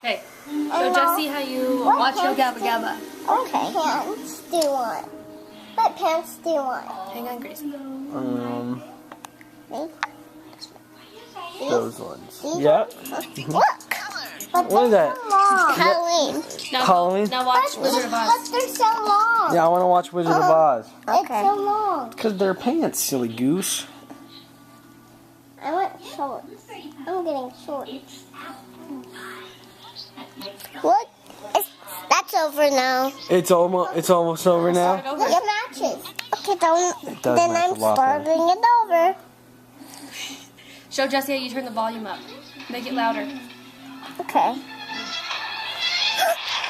Okay, show Jesse how you watch Yo Gabba Gabba. Okay. Pants do you want? What pants do you want? Hang on, Gracie. Those ones. These Yep. Look! But What is they're that? so long. Halloween. Now, Halloween? Now watch Wizard of Oz. But they're so long. Yeah, I want to watch Wizard of Oz. It's so long. Because they're pants, silly goose. I want shorts. I'm getting shorts. Look, that's over now. It's almost over now. Look, it matches. Okay, It does then match I'm a lot better. starting it over. Show Jesse how you turn the volume up. Make it louder. Okay.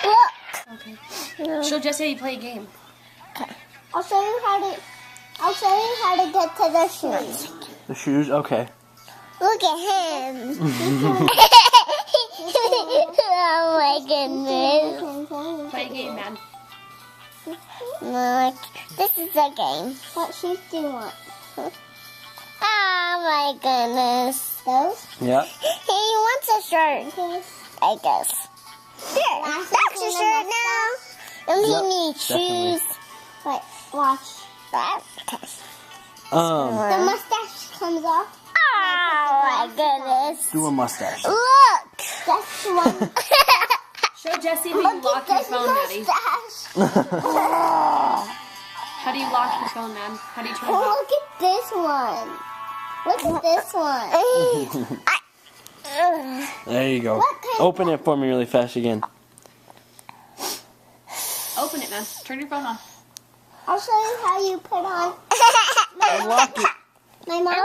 Look. Okay. No. Show Jesse how you play a game. I'll show you how to get to the shoes. The shoes? Okay. Look at him. Oh my goodness. Play a game, man. Look, this is a game. What shoes do you want? Oh my goodness. Those? Yep. He wants a shirt, I guess. There, that's your shirt now. And he Yep, needs definitely. shoes. Wait, watch that. Okay. Um, The mustache comes off. Oh my goodness. do a mustache. Look! That's one. Show Jesse how you Look lock at your this phone, Maddie. mustache. How do you lock your phone, man? How do you turn it off? Look at this one. Look at this one. There you go. What kind Open it for me really fast again. Open it, man. Turn your phone on. I'll show you how you put on Unlock it. my mom.